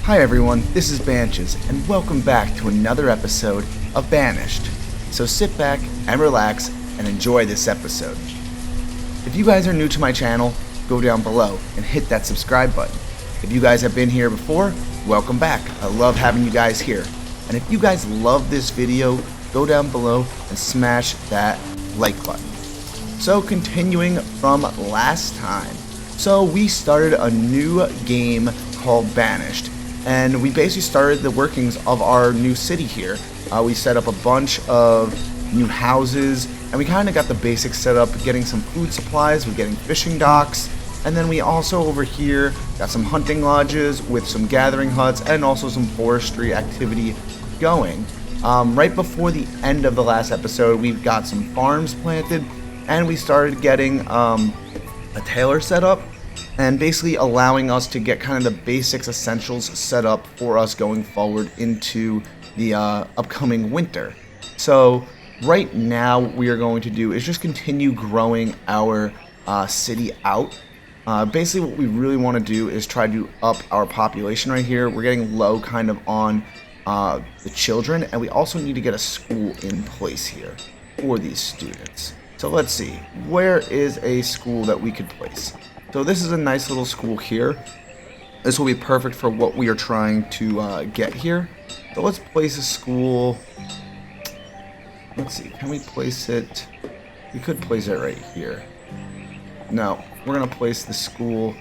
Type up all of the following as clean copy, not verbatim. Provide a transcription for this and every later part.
Hi everyone, this is Banished, and welcome back to another episode of Banished. So sit back and relax and enjoy this episode. If you guys are new to my channel, go down below and hit that subscribe button. If you guys have been here before, welcome back. I love having you guys here. And if you guys love this video, go down below and smash that like button. So continuing from last time, so we started a new game called Banished. And we basically started the workings of our new city here. We set up a bunch of new houses, and we kind of got the basics set up, getting some food supplies, we're getting fishing docks, and then we also over here got some hunting lodges with some gathering huts and also some forestry activity going. Right before the end of the last episode, we've got some farms planted, and we started getting a tailor set up, and basically allowing us to get kind of the basics essentials set up for us going forward into the upcoming winter. So right now we are going to do is just continue growing our city out. Basically what we really want to do is try to up our population right here. We're getting low kind of on the children, and we also need to get a school in place here for these students. So let's see, where is a school that we could place? So this is a nice little school here. This will be perfect for what we are trying to get here. So let's place a school. Let's see, can we place it? We could place it right here. No, we're gonna place the school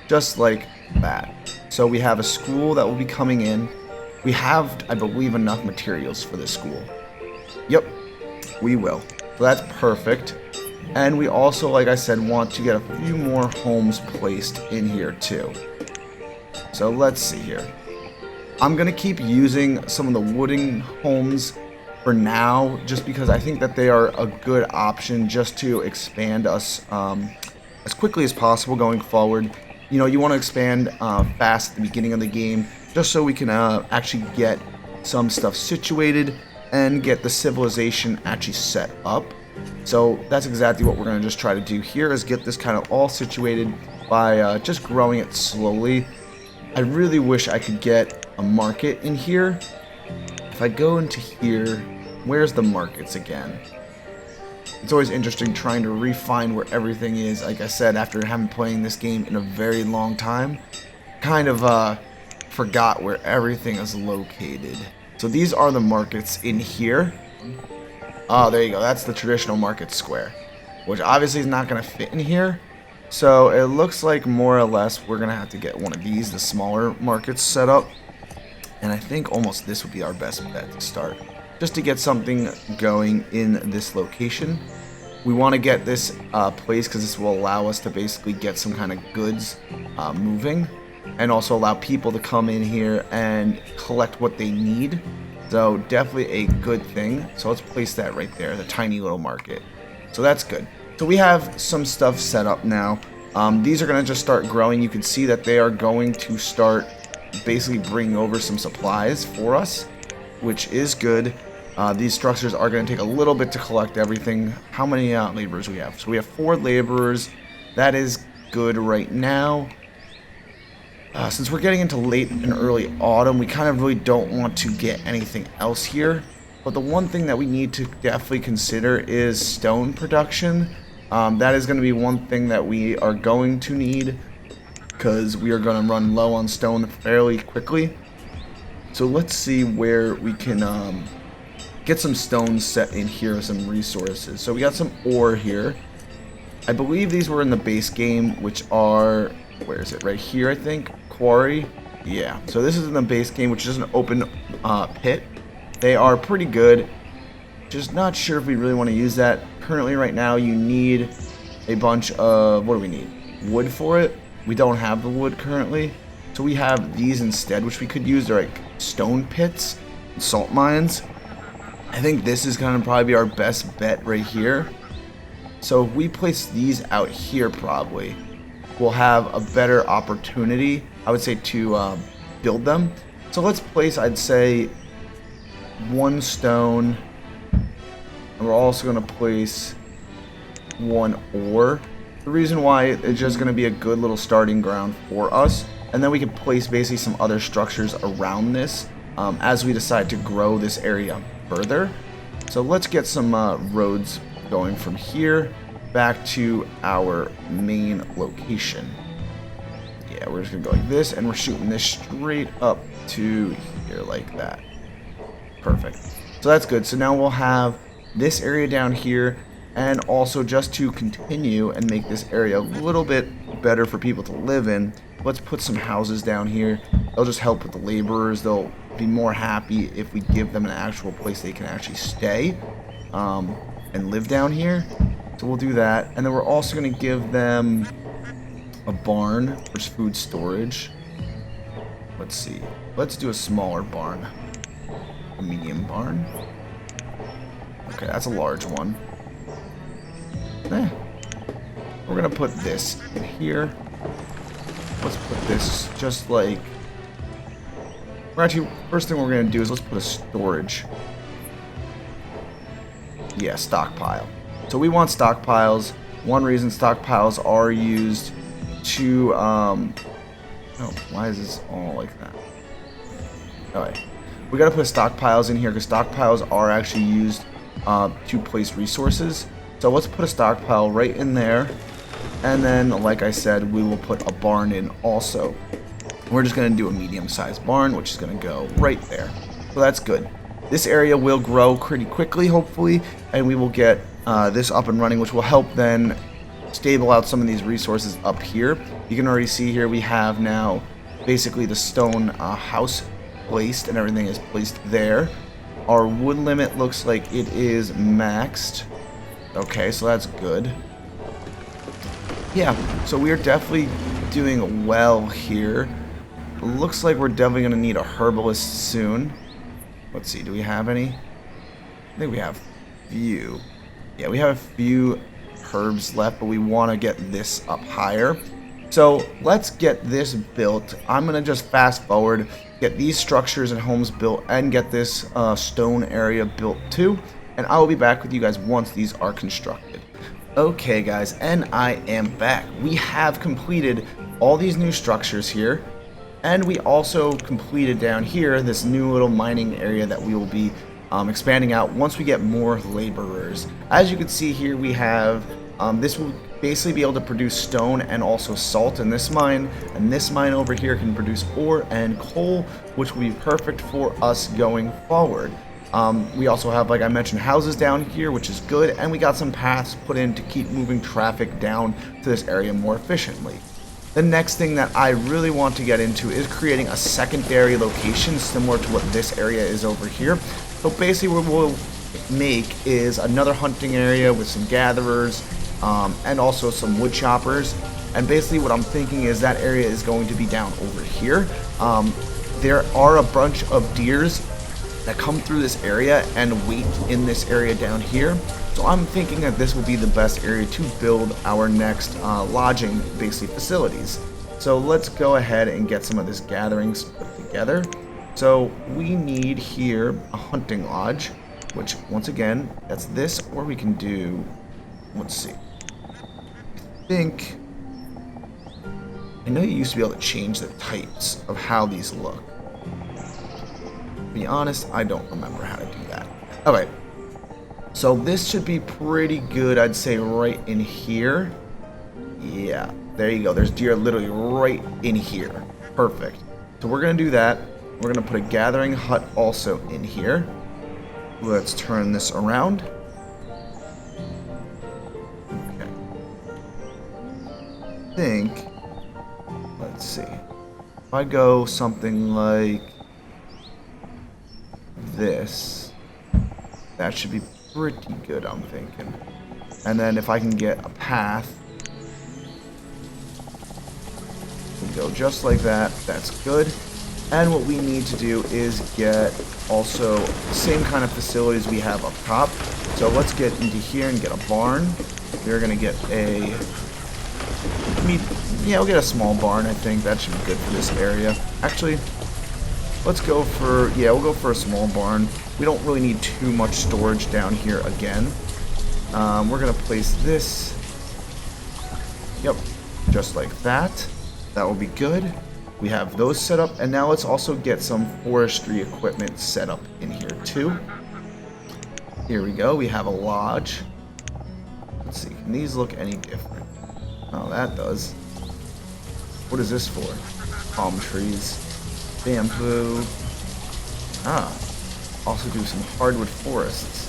just like that. So we have a school that will be coming in. We have, I believe, enough materials for this school. Yep, we will. So that's perfect. And we also, like I said, want to get a few more homes placed in here too. So let's see here. I'm going to keep using some of the wooden homes for now, just because I think that they are a good option just to expand us as quickly as possible going forward. You know, you want to expand fast at the beginning of the game, just so we can actually get some stuff situated and get the civilization actually set up. So that's exactly what we're going to just try to do here, is get this kind of all situated by just growing it slowly. I really wish I could get a market in here. If I go into here, where's the markets again? It's always interesting trying to refine where everything is. Like I said, after having playing this game in a very long time, kind of forgot where everything is located. So these are the markets in here. Oh, there you go. That's the traditional market square, which obviously is not going to fit in here. So it looks like more or less we're going to have to get one of these, the smaller markets, set up. And I think almost this would be our best bet to start, just to get something going in this location. We want to get this place because this will allow us to basically get some kind of goods moving, and also allow people to come in here and collect what they need. So definitely a good thing. So let's place that right there, the tiny little market. So that's good. So we have some stuff set up now. These are going to just start growing. You can see that they are going to start basically bringing over some supplies for us, which is good. These structures are going to take a little bit to collect everything. How many laborers do we have? So we have 4 laborers. That is good right now. Since we're getting into late and early autumn, we kind of really don't want to get anything else here. But the one thing that we need to definitely consider is stone production. That is going to be one thing that we are going to need, because we are going to run low on stone fairly quickly. So let's see where we can get some stones set in here, some resources. So we got some ore here. I believe these were in the base game, which are, where is it? Right here, I think. Quarry. Yeah. So this is in the base game, which is an open pit. They are pretty good. Just not sure if we really want to use that. Currently, right now, you need a bunch of, what do we need? Wood for it. We don't have the wood currently. So we have these instead, which we could use. They're like stone pits, salt mines. I think this is going to probably be our best bet right here. So if we place these out here, probably we'll have a better opportunity, I would say, to build them. So let's place, I'd say, 1 stone, and we're also going to place 1 ore. The reason why it's just going to be a good little starting ground for us and then we can place basically some other structures around this as we decide to grow this area further. So let's get some roads going from here back to our main location. Yeah, we're just gonna go like this, and we're shooting this straight up to here like that. Perfect. So that's good. So now we'll have this area down here, and also just to continue and make this area a little bit better for people to live in, let's put some houses down here. They'll just help with the laborers. They'll be more happy if we give them an actual place they can actually stay and live down here. So we'll do that. And then we're also going to give them a barn for food storage. Let's see. Let's do a smaller barn. A medium barn. Okay, that's a large one. We're going to put this in here. Let's put this just like... Actually, first thing we're going to do is let's put a storage. Yeah, stockpile. So we want stockpiles. One reason stockpiles are used to... oh, why is this all like that? Alright. We got to put stockpiles in here because stockpiles are actually used to place resources. So let's put a stockpile right in there. And then, like I said, we will put a barn in also. We're just going to do a medium-sized barn, which is going to go right there. So that's good. This area will grow pretty quickly, hopefully, and we will get this up and running, which will help then stable out some of these resources up here. You can already see here we have now basically the stone house placed, and everything is placed there. Our wood limit looks like it is maxed. Okay, so that's good. Yeah, so we are definitely doing well here. Looks like we're definitely going to need a herbalist soon. Let's see, do we have any? I think we have a few. Yeah, we have a few herbs left, but we want to get this up higher. So let's get this built. I'm going to just fast forward, get these structures and homes built, and get this stone area built too. And I will be back with you guys once these are constructed. Okay guys, and I am back. We have completed all these new structures here, and we also completed down here this new little mining area that we will be expanding out once we get more laborers. As you can see here, we have this will basically be able to produce stone and also salt in this mine, and this mine over here can produce ore and coal, which will be perfect for us going forward. We also have, like I mentioned, houses down here, which is good, and we got some paths put in to keep moving traffic down to this area more efficiently. The next thing that I really want to get into is creating a secondary location similar to what this area is over here. So basically what we'll make is another hunting area with some gatherers and also some wood choppers. And basically what I'm thinking is that area is going to be down over here. There are a bunch of deers that come through this area and wait in this area down here. So I'm thinking that this will be the best area to build our next lodging basically facilities. So let's go ahead and get some of this gatherings put together. So we need here a hunting lodge, which once again, that's this, or we can do, let's see. I know you used to be able to change the types of how these look. To be honest, I don't remember how to do that. Alright, so this should be pretty good, I'd say, right in here. Yeah, there you go. There's deer literally right in here. Perfect. So we're going to do that. We're going to put a gathering hut also in here. Let's turn this around. Okay. I think, let's see. If I go something like this, that should be pretty good, I'm thinking. And then if I can get a path, we go just like that. That's good. And what we need to do is get also the same kind of facilities we have up top. So let's get into here and get a barn. We're gonna get we'll get a small barn. I think that should be good for this area. Actually, let's go for, we'll go for a small barn. We don't really need too much storage down here again. We're going to place this, just like that. That will be good. We have those set up, and now let's also get some forestry equipment set up in here too. Here we go. We have a lodge. Let's see. Can these look any different? Oh, that does. What is this for? Palm trees, bamboo. Ah, also do some hardwood forests.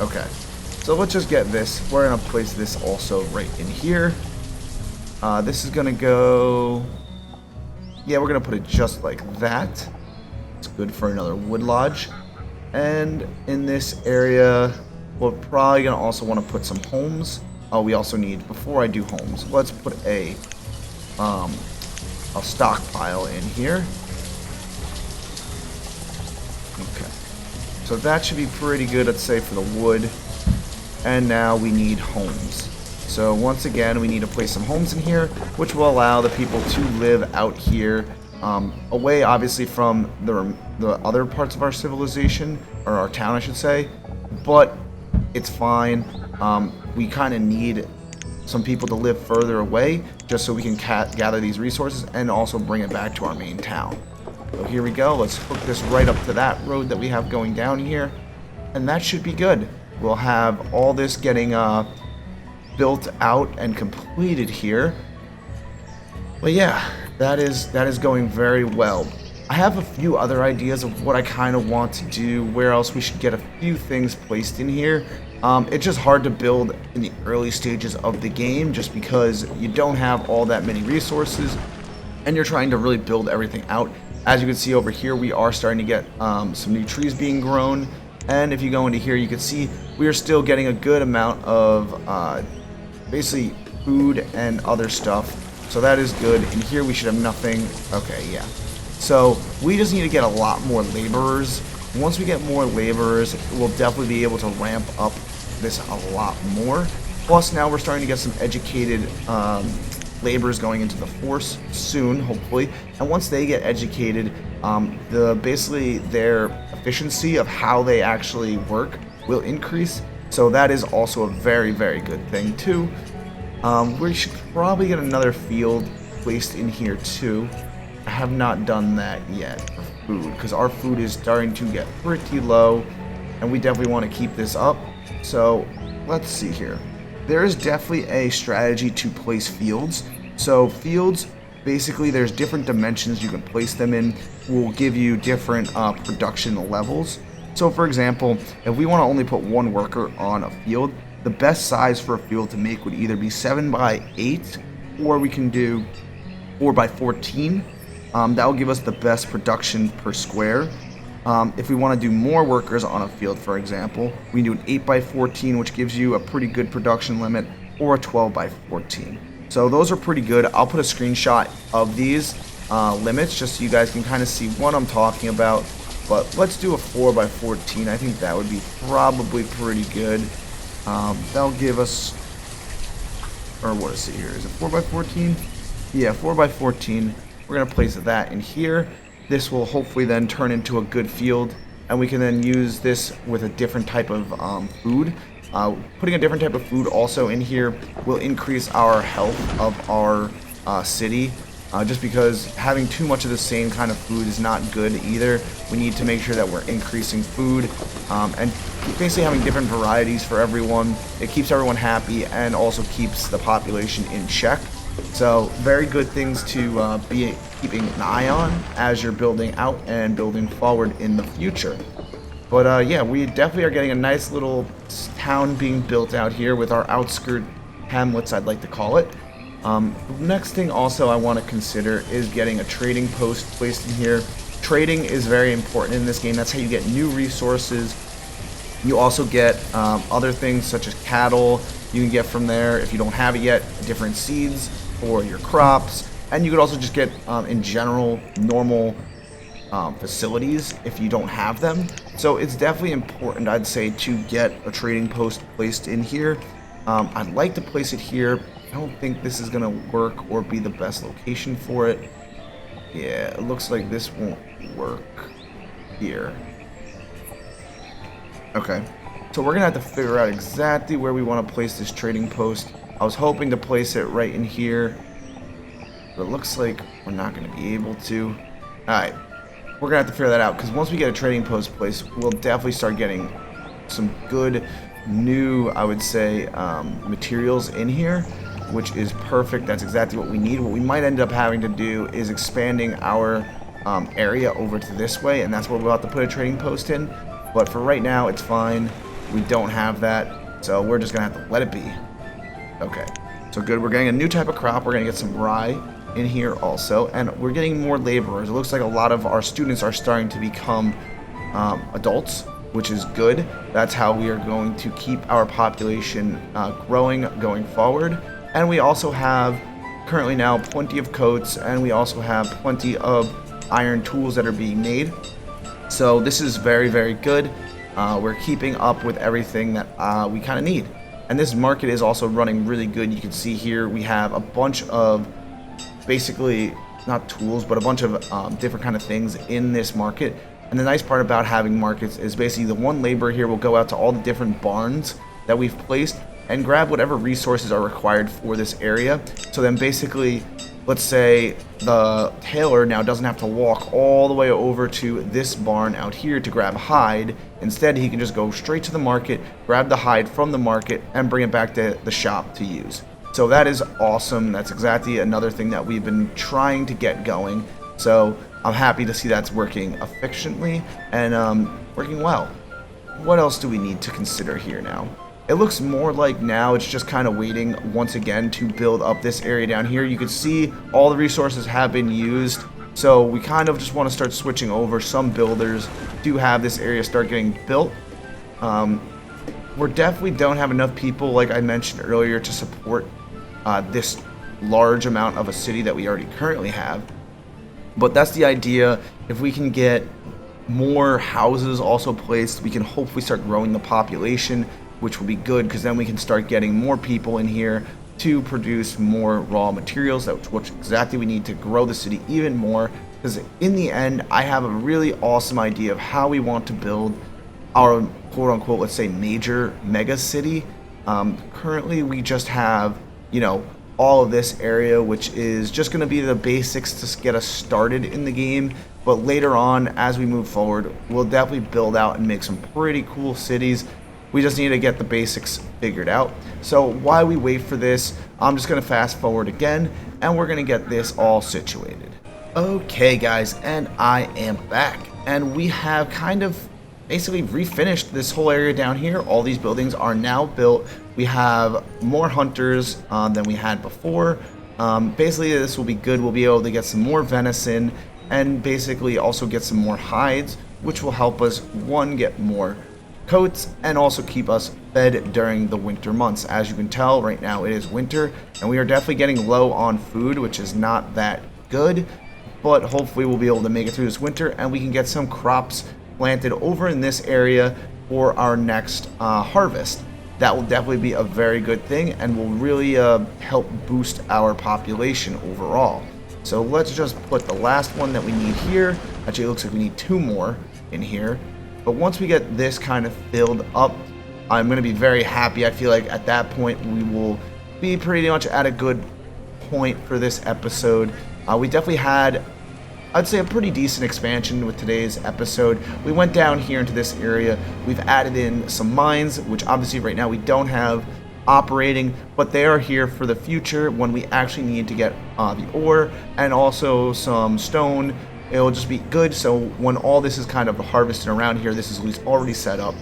Okay, so let's just get this. We're gonna place this also right in here. This is gonna go. Yeah, we're gonna put it just like that. It's good for another wood lodge. And in this area, we're probably gonna also want to put some homes. Oh, we also need, before I do homes, let's put a stockpile in here. Okay, so that should be pretty good, let's say, for the wood. And now we need homes. So once again, we need to place some homes in here, which will allow the people to live out here, away obviously from the other parts of our civilization, or our town I should say, but it's fine. We kind of need some people to live further away just so we can gather these resources and also bring it back to our main town. So here we go. Let's hook this right up to that road that we have going down here, and that should be good. We'll have all this getting built out and completed here. But yeah, that is going very well. I have a few other ideas of what I kind of want to do, where else we should get a few things placed in here. It's just hard to build in the early stages of the game just because you don't have all that many resources and you're trying to really build everything out. As you can see over here, we are starting to get some new trees being grown, and if you go into here you can see we are still getting a good amount of basically food and other stuff, so that is good. In here we should have nothing. Okay, yeah, so we just need to get a lot more laborers. Once we get more laborers, we'll definitely be able to ramp up this a lot more. Plus now we're starting to get some educated laborers going into the force soon, hopefully, and once they get educated, basically their efficiency of how they actually work will increase. So that is also a very, very good thing too. We should probably get another field placed in here too. I have not done that yet for food because our food is starting to get pretty low and we definitely want to keep this up. So let's see here. There is definitely a strategy to place fields. So fields, basically there's different dimensions you can place them in, will give you different production levels. So for example, if we want to only put one worker on a field, the best size for a field to make would either be 7 by 8 or we can do 4 by 14. That will give us the best production per square. If we want to do more workers on a field, for example, we can do an 8 by 14, which gives you a pretty good production limit, or a 12 by 14. So those are pretty good. I'll put a screenshot of these limits just so you guys can kind of see what I'm talking about. But let's do a 4 by 14. I think that would be probably pretty good. That'll give us, or what is it here? Is it 4 by 14? Yeah, 4 by 14. We're going to place that in here. This will hopefully then turn into a good field, and we can then use this with a different type of food. Putting a different type of food also in here will increase our health of our city, just because having too much of the same kind of food is not good either. We need to make sure that we're increasing food and basically having different varieties for everyone. It keeps everyone happy and also keeps the population in check. So very good things to be keeping an eye on as you're building out and building forward in the future. But yeah, we definitely are getting a nice little town being built out here with our outskirt hamlets, I'd like to call it. Next thing also I want to consider is getting a trading post placed in here. Trading is very important in this game. That's how you get new resources. You also get other things such as cattle. You can get from there, if you don't have it yet, different seeds for your crops, and you could also just get in general normal facilities if you don't have them. So it's definitely important, I'd say, to get a trading post placed in here. I'd like to place it here. I don't think this is gonna work or be the best location for it. Yeah, it looks like this won't work here. Okay, so we're gonna have to figure out exactly where we want to place this trading post. I was hoping to place it right in here. but it looks like we're not going to be able to. Alright, we're going to have to figure that out, because once we get a trading post place, we'll definitely start getting some good new, I would say, materials in here, which is perfect. That's exactly what we need. What we might end up having to do is expanding our area over to this way, and that's where we'll have to put a trading post in. But for right now, it's fine. We don't have that, so we're just going to have to let it be. Okay, so good. We're getting a new type of crop. We're going to get some rye in here also, and we're getting more laborers. It looks like a lot of our students are starting to become adults, which is good. That's how we are going to keep our population growing going forward. And we also have currently now plenty of coats, and we also have plenty of iron tools that are being made. So this is very, very good. We're keeping up with everything that we kind of need. And this market is also running really good. You can see here we have a bunch of basically not tools, but a bunch of different kind of things in this market. And the nice part about having markets is basically the one laborer here will go out to all the different barns that we've placed and grab whatever resources are required for this area. So then basically, let's say the tailor now doesn't have to walk all the way over to this barn out here to grab hide. Instead, he can just go straight to the market, grab the hide from the market, and bring it back to the shop to use. So that is awesome. That's exactly another thing that we've been trying to get going. So I'm happy to see that's working efficiently and working well. What else do we need to consider here now? It looks more like now it's just kind of waiting once again to build up this area down here. You can see all the resources have been used, so we kind of just want to start switching over. Some builders do have this area start getting built. We definitely don't have enough people, like I mentioned earlier, to support this large amount of a city that we already currently have. But that's the idea. If we can get more houses also placed, we can hopefully start growing the population, which will be good, because then we can start getting more people in here to produce more raw materials, that's what exactly we need to grow the city even more. Because in the end, I have a really awesome idea of how we want to build our quote-unquote, let's say, major mega city. Currently, we just have, you know, all of this area, which is just going to be the basics to get us started in the game. But later on, as we move forward, we'll definitely build out and make some pretty cool cities. We just need to get the basics figured out. So while we wait for this, I'm just going to fast forward again, and we're going to get this all situated. Okay, guys, and I am back. And we have kind of basically refinished this whole area down here. All these buildings are now built. We have more hunters than we had before. Basically, this will be good. We'll be able to get some more venison and basically also get some more hides, which will help us, one, get more coats and also keep us fed during the winter months. As you can tell, right now it is winter, and we are definitely getting low on food, which is not that good, but hopefully we'll be able to make it through this winter, and we can get some crops planted over in this area for our next harvest. That will definitely be a very good thing and will really help boost our population overall. So let's just put the last one that we need here. Actually, it looks like we need two more in here. But once we get this kind of filled up, I'm going to be very happy. I feel like at that point we will be pretty much at a good point for this episode. We definitely had, I'd say, a pretty decent expansion with today's episode. We went down here into this area. We've added in some mines, which obviously right now we don't have operating, but they are here for the future when we actually need to get the ore and also some stone. It'll just be good, so when all this is kind of harvested around here, this is at least already set up.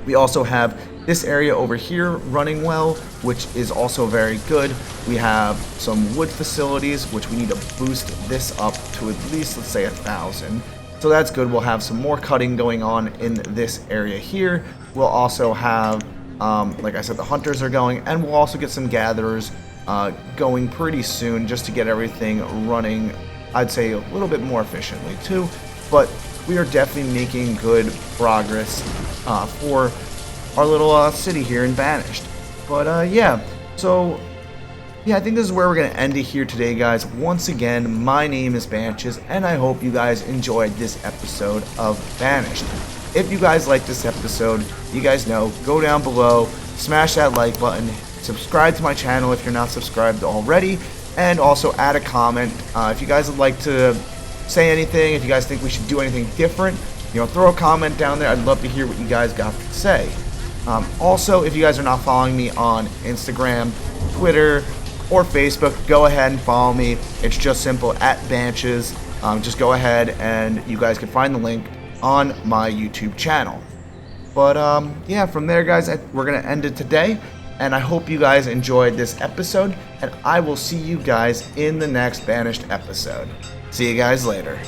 We also have this area over here running well, which is also very good. We have some wood facilities, which we need to boost this up to at least, let's say, 1,000. So that's good. We'll have some more cutting going on in this area here. We'll also have, like I said, the hunters are going, and we'll also get some gatherers going pretty soon just to get everything running, I'd say, a little bit more efficiently too. But we are definitely making good progress for our little city here in Banished. But yeah, so yeah, I think this is where we're going to end it here today, guys. Once again, my name is Banished, and I hope you guys enjoyed this episode of Banished. If you guys like this episode, you guys know, go down below, smash that like button, subscribe to my channel if you're not subscribed already, and also add a comment. If you guys would like to say anything, if you guys think we should do anything different, throw a comment down there. I'd love to hear what you guys got to say. Also, if you guys are not following me on Instagram, Twitter, or Facebook, go ahead and follow me. It's just simple, @Banished. Just go ahead and you guys can find the link on my YouTube channel. But yeah, from there, guys, we're going to end it today. And I hope you guys enjoyed this episode. And I will see you guys in the next Banished episode. See you guys later.